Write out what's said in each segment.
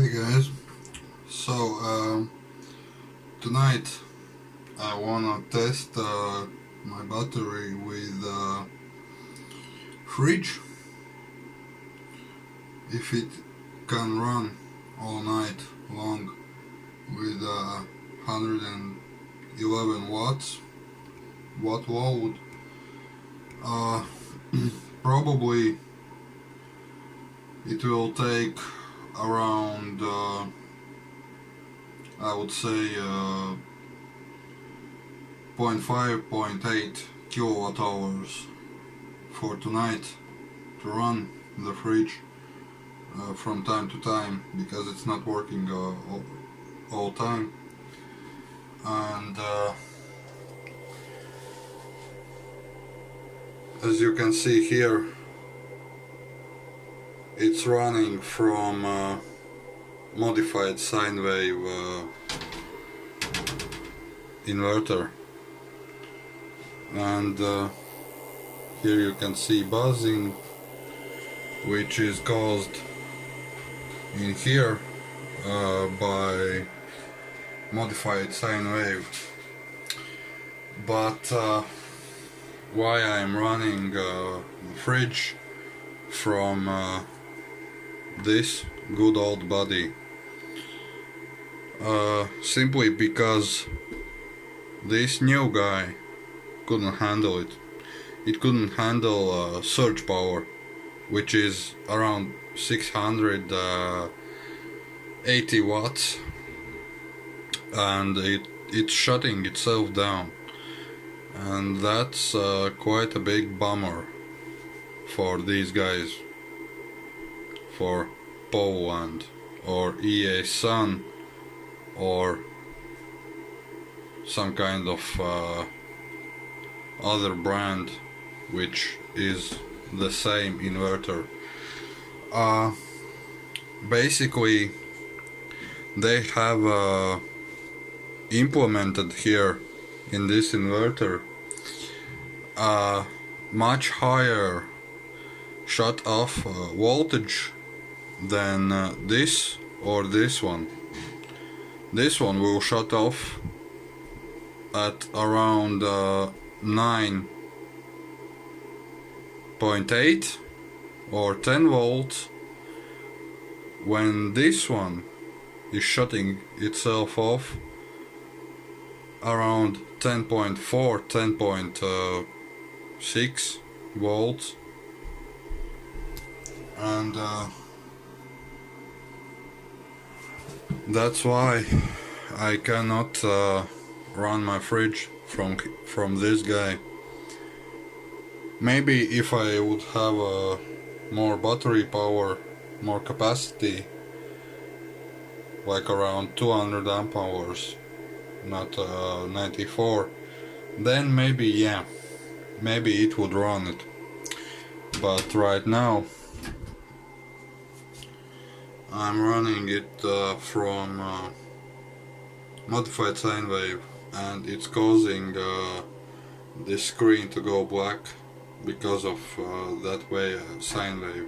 Hey guys, so tonight I wanna test my battery with fridge, if it can run all night long with 111 watt load. Probably it will take around I would say 0.8 kilowatt hours for tonight to run the fridge from time to time, because it's not working all time. And as you can see here, it's running from modified sine wave inverter, and here you can see buzzing, which is caused in here by modified sine wave. But why I'm running the fridge from this good old body? Simply because this new guy couldn't handle it. It couldn't handle surge power, which is around 680 watts, and it's shutting itself down, and that's quite a big bummer for these guys, for Powland or EA Sun or some kind of other brand which is the same inverter. Basically they have implemented here in this inverter much higher shut off voltage than this or this one. This one will shut off at around 9.8 or 10 volts, when this one is shutting itself off around 10.4, 10.6 volts. And that's why I cannot run my fridge from this guy. Maybe if I would have more battery power, more capacity, like around 200 amp hours, not 94, then maybe, yeah, maybe it would run it. But right now I'm running it from modified sine wave, and it's causing this screen to go black because of that way sine wave.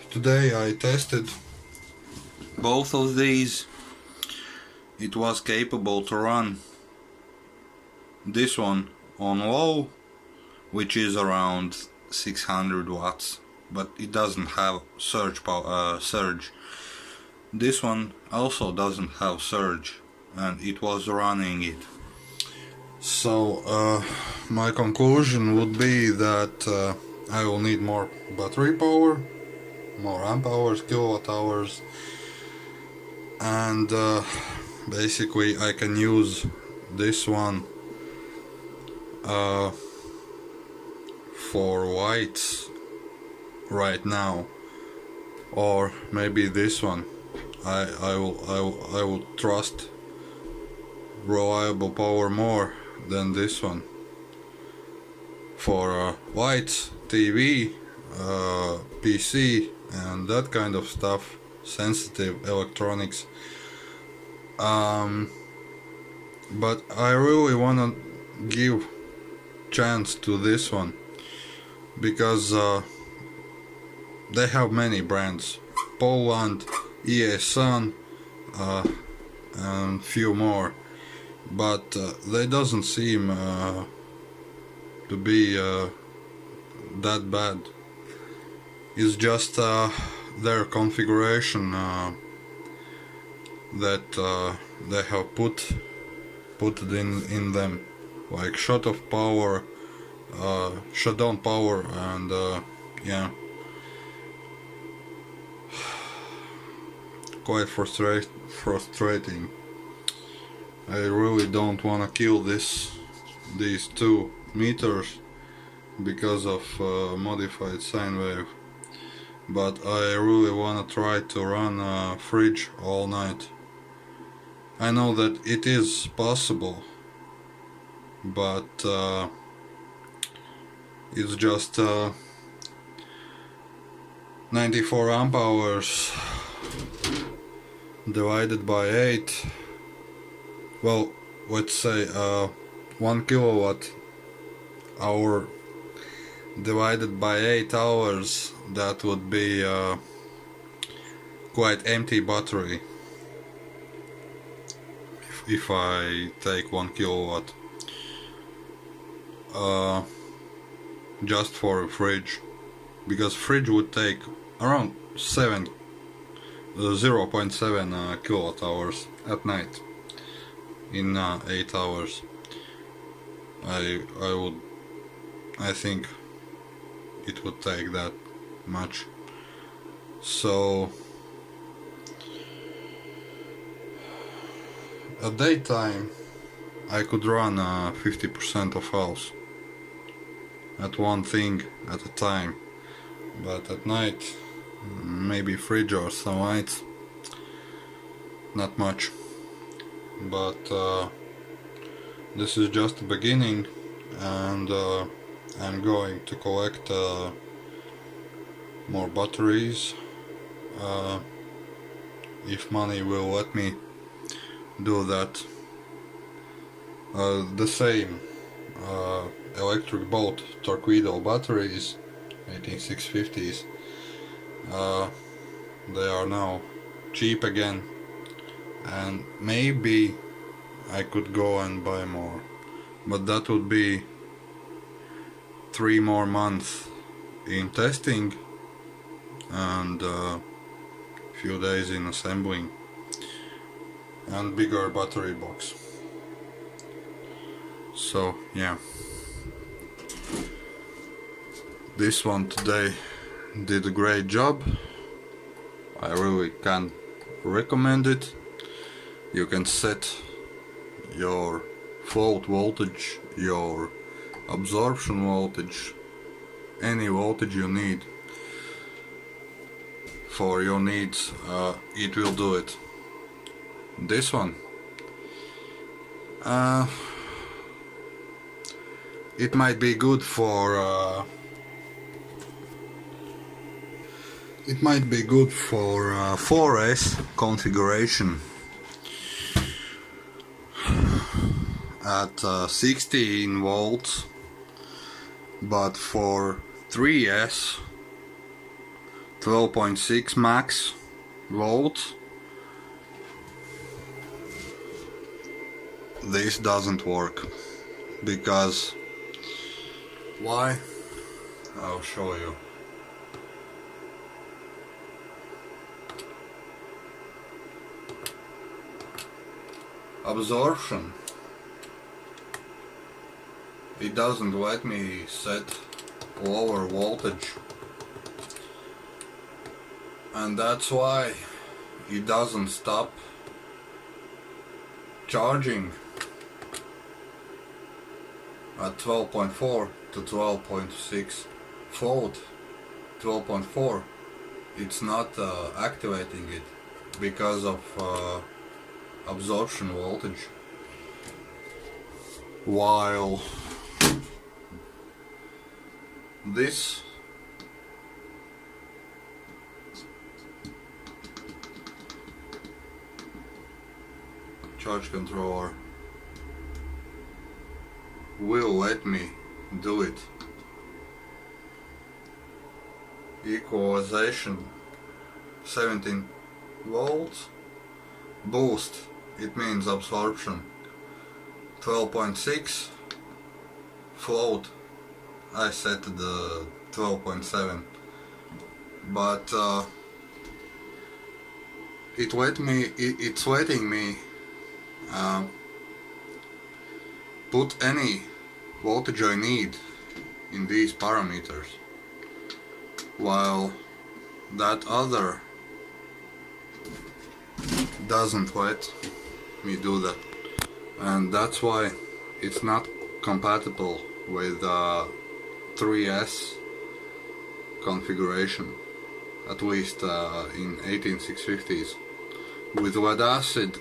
Today I tested both of these. It was capable to run this one on low, which is around 600 watts, but it doesn't have surge power, surge. This one also doesn't have surge, and it was running it. So my conclusion would be that I will need more battery power, more amp hours, kilowatt hours, and basically I can use this one for lights right now, or maybe this one. I will trust reliable power more than this one for lights, TV, PC, and that kind of stuff, sensitive electronics. But I really wanna give chance to this one, because they have many brands, Powland, EA Sun, and few more, but they doesn't seem to be that bad. It's just their configuration that they have put it in them, like shut off power, shut down power, and yeah, quite frustrating. I really don't wanna kill these two meters because of modified sine wave, but I really wanna try to run a fridge all night. I know that it is possible, but it's just 94 amp hours divided by 8. Well, let's say 1 kilowatt hour divided by 8 hours, that would be quite empty battery if I take 1 kilowatt just for a fridge, because fridge would take around 0.7 kilowatt hours at night in 8 hours. I think it would take that much. So at daytime I could run 50% of house at one thing at a time, but at night maybe fridge or some lights, not much. But this is just the beginning, and I'm going to collect more batteries if money will let me do that. The same electric boat torpedo batteries, 18650s, they are now cheap again, and maybe I could go and buy more, but that would be 3 more months in testing and few days in assembling, and bigger battery box. So yeah, this one today did a great job. I really can recommend it. You can set your float voltage, your absorption voltage, any voltage you need for your needs, it will do it. This one, it might be good for 4S configuration at 16 volts, but for 3S 12.6 max volts this doesn't work. Because why? I'll show you. Absorption, it doesn't let me set lower voltage, and that's why it doesn't stop charging at 12.4 to 12.6 volt. 12.4, it's not activating it because of absorption voltage, while this charge controller will let me do it. Equalization 17 volts. Boost, it means absorption, 12.6. Float, I set the 12.7, but it's letting me put any voltage I need in these parameters, while that other doesn't let me do that, and that's why it's not compatible with 3S configuration, at least in 18650s. With lead acid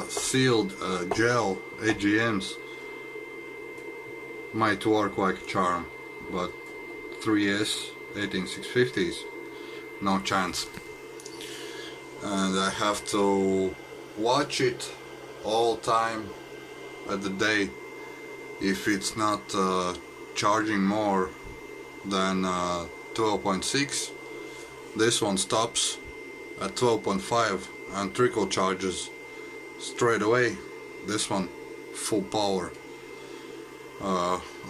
sealed gel AGMs might work like a charm, but 3S 18650s, no chance. And I have to watch it all time at the day. If it's not charging more than 12.6, this one stops at 12.5 and trickle charges straight away. This one full power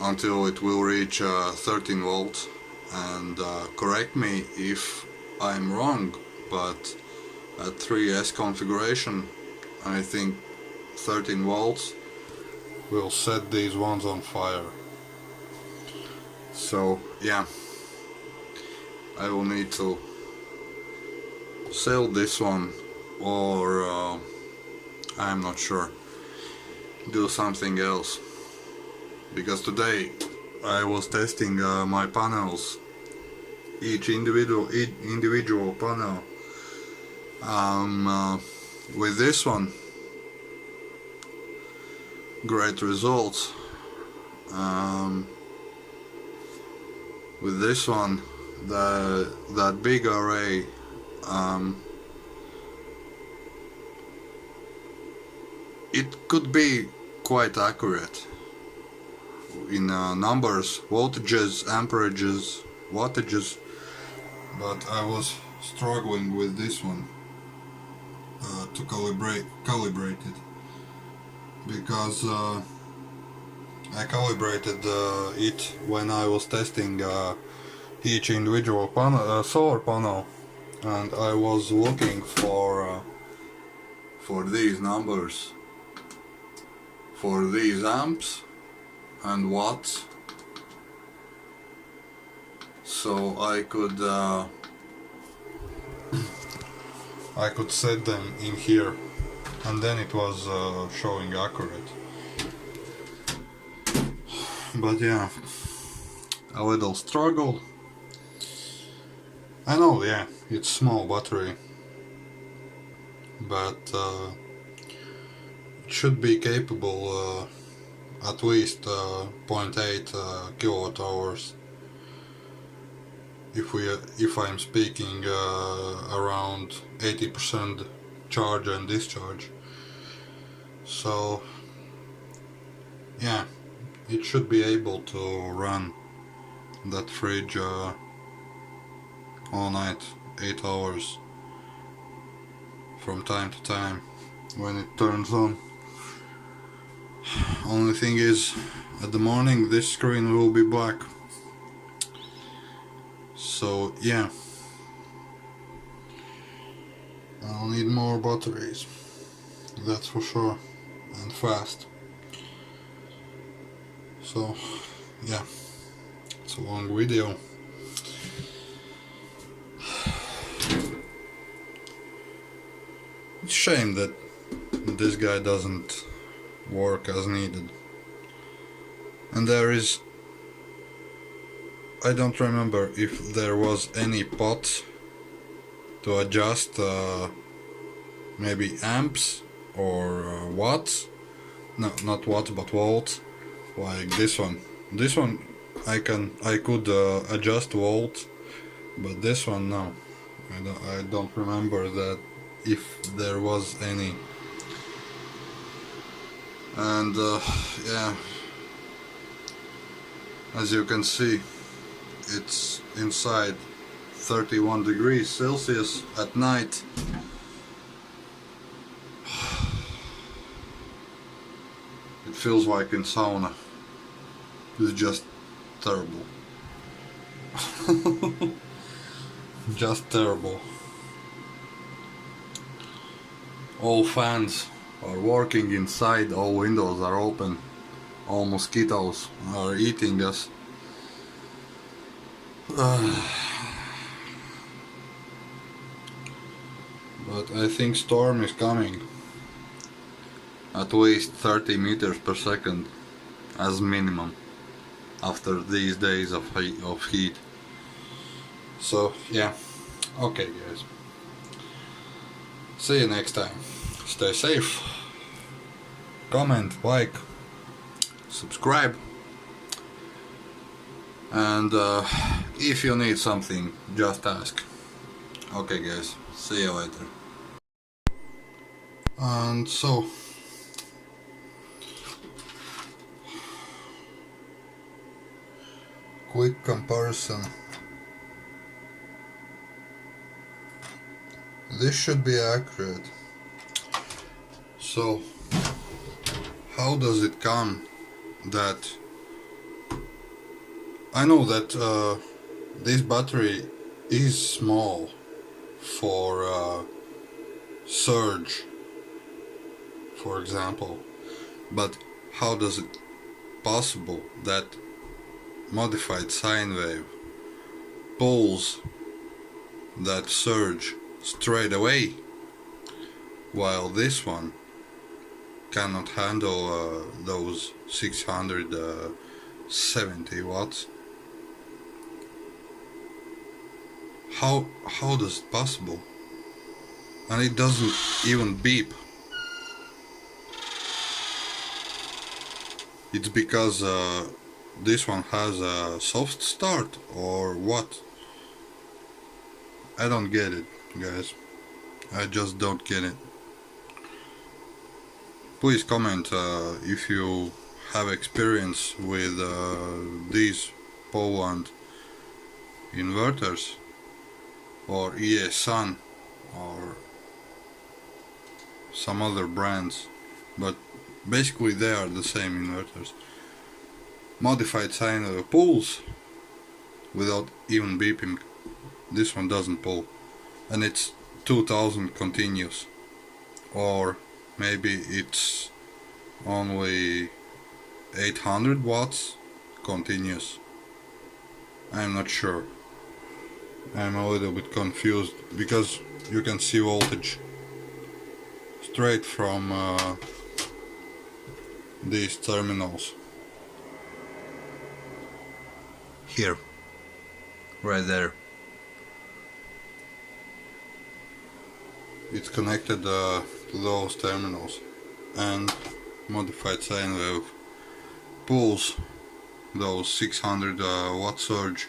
until it will reach 13 volts. And correct me if I'm wrong, but at 3S configuration I think 13 volts will set these ones on fire. So yeah, I will need to sell this one, or I'm not sure, do something else, because today I was testing my panels, each individual panel. With this one, great results. With this one, that big array, it could be quite accurate in numbers, voltages, amperages, wattages, but I was struggling with this one to calibrate it, because I calibrated it when I was testing each individual panel, solar panel, and I was looking for these numbers, for these amps and watts, so I could set them in here, and then it was showing accurate. But yeah, a little struggle. I know, yeah, it's small battery, but it should be capable at least 0.8 kilowatt hours. If I'm speaking around 80% charge and discharge. So yeah, it should be able to run that fridge all night, 8 hours from time to time when it turns on. Only thing is, at the morning this screen will be black. So yeah, I'll need more batteries, that's for sure, and fast. So yeah, it's a long video. It's a shame that this guy doesn't work as needed. And there is, I don't remember if there was any pot to adjust maybe amps or watts. No, not watts but volts, like this one. This one I could adjust volts, but this one no. I don't remember that if there was any. And yeah, as you can see, it's inside 31 degrees Celsius at night. It feels like in sauna. It's just terrible. Just terrible. All fans are working inside, all windows are open, all mosquitoes are eating us. But I think storm is coming. At least 30 meters per second as minimum after these days of heat. So yeah, okay guys. See you next time. Stay safe. Comment, like, subscribe. And if you need something, just ask. Okay guys, see you later. And so, quick comparison. This should be accurate. So, how does it come that I know that this battery is small for surge, for example, but how does it possible that modified sine wave pulls that surge straight away, while this one cannot handle those 670 watts? How does it possible? And it doesn't even beep. It's because this one has a soft start, or what? I don't get it, guys. I just don't get it. Please comment if you have experience with these Powland inverters, or EA Sun, or some other brands, but basically they are the same inverters. Modified sine wave pulls without even beeping. This one doesn't pull, and it's 2000 continuous, or maybe it's only 800 watts continuous. I'm not sure. I'm a little bit confused because you can see voltage straight from these terminals. Here, right there. It's connected to those terminals, and modified sine wave pulls those 600 watt surge.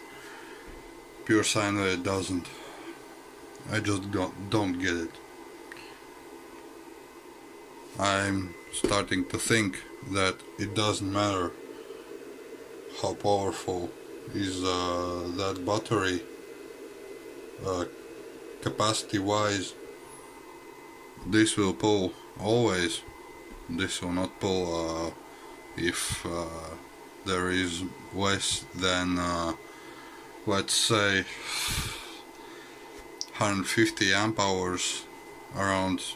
Pure sine wave doesn't. I just don't get it. I'm starting to think that it doesn't matter how powerful is that battery capacity wise. This will pull always. This will not pull if there is less than let's say 150 amp hours, around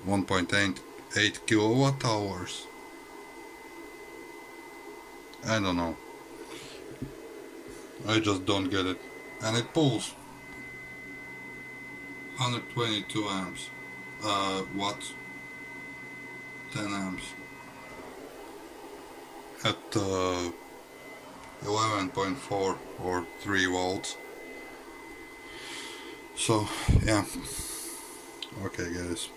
1.8 kilowatt hours. I don't know. I just don't get it. And it pulls 122 amps, watts, 10 amps at 11.4 or 3 volts. So yeah, okay guys.